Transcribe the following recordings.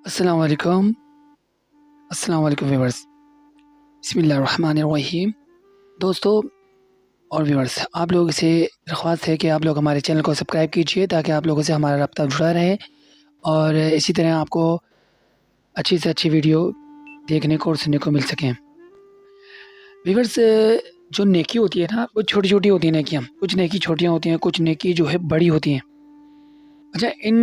السلام علیکم ویورز، بسم اللہ الرحمن الرحیم۔ دوستو اور ویورز، آپ لوگوں سے درخواست ہے کہ آپ لوگ ہمارے چینل کو سبسکرائب کیجئے تاکہ آپ لوگوں سے ہمارا رابطہ جڑا رہے اور اسی طرح آپ کو اچھی سے اچھی ویڈیو دیکھنے کو اور سننے کو مل سکیں۔ ویورز، جو نیکی ہوتی ہے نا، وہ چھوٹی چھوٹی ہوتی ہیں نیکیاں، کچھ نیکی چھوٹیاں ہوتی ہیں، کچھ نیکی جو ہے بڑی ہوتی ہیں۔ اچھا، ان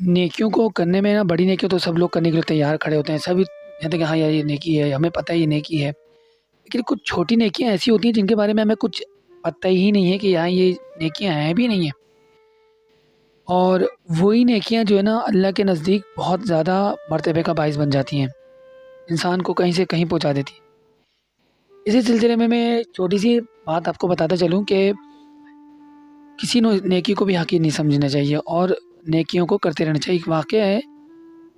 نیکیوں کو کرنے میں نا، بڑی نیکیوں تو سب لوگ کرنے کے لیے تیار کھڑے ہوتے ہیں، سبھی کہتے ہیں کہ ہاں یار یہ نیکی ہے، ہمیں پتہ ہے یہ نیکی ہے۔ لیکن کچھ چھوٹی نیکیاں ایسی ہوتی ہیں جن کے بارے میں ہمیں کچھ پتہ ہی نہیں ہے کہ یہاں یہ نیکیاں ہیں بھی نہیں ہیں، اور وہی نیکیاں جو ہے نا اللہ کے نزدیک بہت زیادہ مرتبے کا باعث بن جاتی ہیں، انسان کو کہیں سے کہیں پہنچا دیتی ہیں۔ اسی سلسلے میں چھوٹی سی بات آپ کو بتاتا چلوں کہ کسی نیکی کو بھی حقیر نہیں سمجھنا چاہیے اور نیکیوں کو کرتے رہنا چاہیے۔ ایک واقعہ ہے،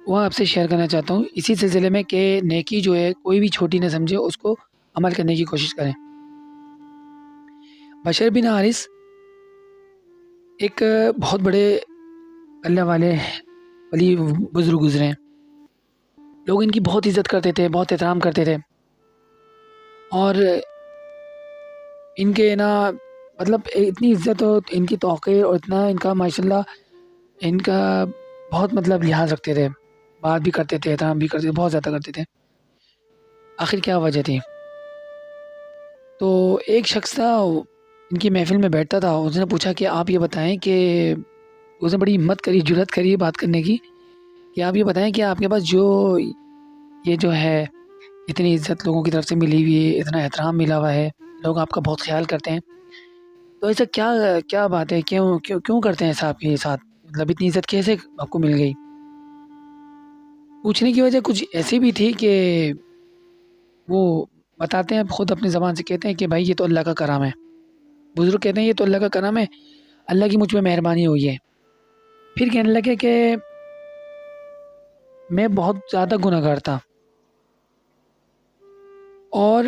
وہ آپ سے شیئر کرنا چاہتا ہوں اسی سلسلے میں کہ نیکی جو ہے کوئی بھی چھوٹی نہ سمجھے، اس کو عمل کرنے کی کوشش کریں۔ بشر بن حارث ایک بہت بڑے اللہ والے ولی بزرگ گزرے ہیں، لوگ ان کی بہت عزت کرتے تھے، بہت احترام کرتے تھے، اور ان کے نا مطلب اتنی عزت اور ان کی توقیر اور اتنا ان کا ماشاءاللہ ان کا بہت مطلب لحاظ رکھتے تھے، بات بھی کرتے تھے، احترام بھی کرتے تھے، بہت زیادہ کرتے تھے۔ آخر کیا وجہ تھی؟ تو ایک شخص تھا، ان کی محفل میں بیٹھتا تھا، اس نے پوچھا کہ آپ یہ بتائیں کہ اس نے بڑی ہمت کری، جرات کری بات کرنے کی کہ آپ یہ بتائیں کہ آپ کے پاس یہ جو ہے اتنی عزت لوگوں کی طرف سے ملی ہوئی ہے، اتنا احترام ملا ہوا ہے، لوگ آپ کا بہت خیال کرتے ہیں، تو ایسا کیا بات ہے، کیوں کرتے ہیں ایسا آپ کے ساتھ؟ مطلب اتنی عزت کیسے آپ کو مل گئی؟ پوچھنے کی وجہ کچھ ایسی بھی تھی کہ وہ بتاتے ہیں، خود اپنی زبان سے کہتے ہیں کہ بھائی یہ تو اللہ کا کرم ہے۔ بزرگ کہتے ہیں یہ تو اللہ کا کرم ہے، اللہ کی مجھ پہ مہربانی ہوئی ہے۔ پھر کہنے لگے کہ میں بہت زیادہ گناہ گار تھا، اور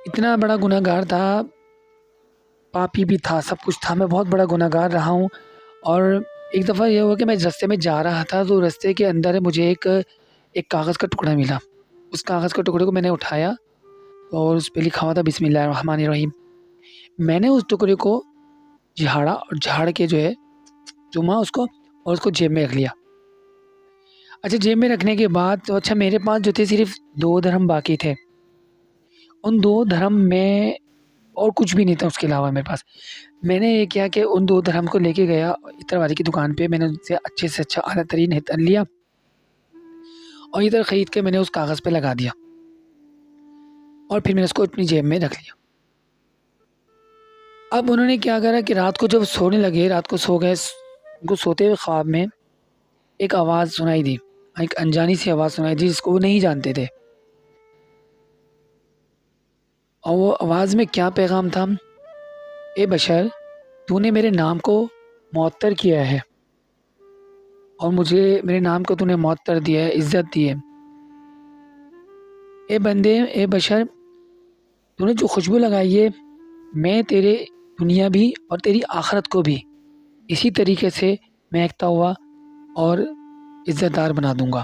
اتنا بڑا گناہ گار تھا، پاپی بھی تھا، سب کچھ تھا، میں بہت بڑا گناہ گار رہا ہوں۔ اور ایک دفعہ یہ ہوا کہ میں رستے میں جا رہا تھا، تو رستے کے اندر مجھے ایک کاغذ کا ٹکڑا ملا۔ اس کاغذ کے ٹکڑے کو میں نے اٹھایا اور اس پہ لکھا ہوا تھا بسم اللہ الرحمن الرحیم۔ میں نے اس ٹکڑے کو جھاڑا اور جھاڑ کے جو ہے چوما اس کو، اور اس کو جیب میں رکھ لیا۔ اچھا، جیب میں رکھنے کے بعد اچھا میرے پاس جو تھے صرف 2 درہم باقی تھے، ان 2 درہم میں اور کچھ بھی نہیں تھا اس کے علاوہ میرے پاس۔ میں نے یہ کیا کہ ان 2 درہم کو لے کے گیا عطر والے کی دکان پہ، میں نے ان سے اچھے سے اچھا اعلیٰ ترین عطر لیا اور عطر خرید کے میں نے اس کاغذ پہ لگا دیا، اور پھر میں نے اس کو اپنی جیب میں رکھ لیا۔ اب انہوں نے کیا کرا کہ رات کو جب سونے لگے، رات کو سو گئے، ان کو سوتے ہوئے خواب میں ایک آواز سنائی دی، ایک انجانی سی آواز سنائی دی جس کو وہ نہیں جانتے تھے، اور وہ آواز میں کیا پیغام تھا؟ اے بشر، تو نے میرے نام کو معطر کیا ہے، اور مجھے میرے نام کو تو نے معطر دیا ہے، عزت دی ہے۔ اے بندے، اے بشر، تو نے جو خوشبو لگائی ہے، میں تیرے دنیا بھی اور تیری آخرت کو بھی اسی طریقے سے مہکتا ہوا اور عزت دار بنا دوں گا۔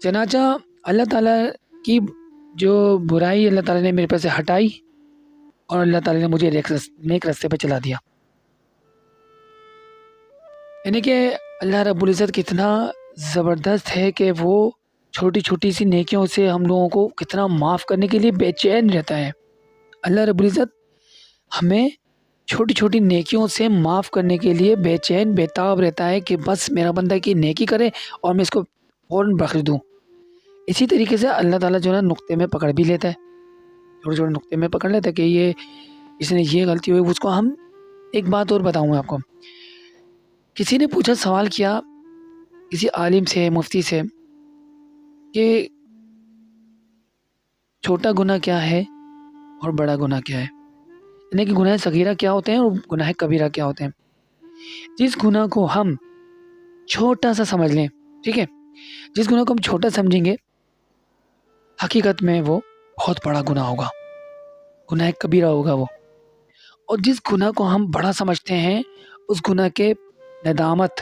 چنانچہ اللہ تعالیٰ کی جو برائی اللہ تعالیٰ نے میرے پاس سے ہٹائی، اور اللہ تعالیٰ نے مجھے نیک رستے پہ چلا دیا۔ یعنی کہ اللہ رب العزت کتنا زبردست ہے کہ وہ چھوٹی چھوٹی سی نیکیوں سے ہم لوگوں کو کتنا معاف کرنے کے لیے بے چین رہتا ہے۔ اللہ رب العزت ہمیں چھوٹی چھوٹی نیکیوں سے معاف کرنے کے لیے بے چین بے تاب رہتا ہے کہ بس میرا بندہ کی نیکی کرے اور میں اس کو فوراً بخش دوں۔ اسی طریقے سے اللہ تعالیٰ جو ہے نقطے میں پکڑ بھی لیتا ہے، چھوٹے چھوٹے نقطے میں پکڑ لیتا ہے کہ اس نے یہ غلطی ہوئی، اس کو ہم ایک بات اور بتاؤں گا آپ کو۔ کسی نے پوچھا، سوال کیا کسی عالم سے، مفتی سے، کہ چھوٹا گناہ کیا ہے اور بڑا گناہ کیا ہے، یعنی کہ گناہ صغیرہ کیا ہوتے ہیں اور گناہ کبیرہ کیا ہوتے ہیں۔ جس گناہ کو ہم چھوٹا سا سمجھ لیں، ٹھیک ہے، جس گناہ کو ہم چھوٹا سمجھیں گے، حقیقت میں وہ بہت بڑا گناہ ہوگا، گناہ کبیرہ ہوگا وہ۔ اور جس گناہ کو ہم بڑا سمجھتے ہیں، اس گناہ کے ندامت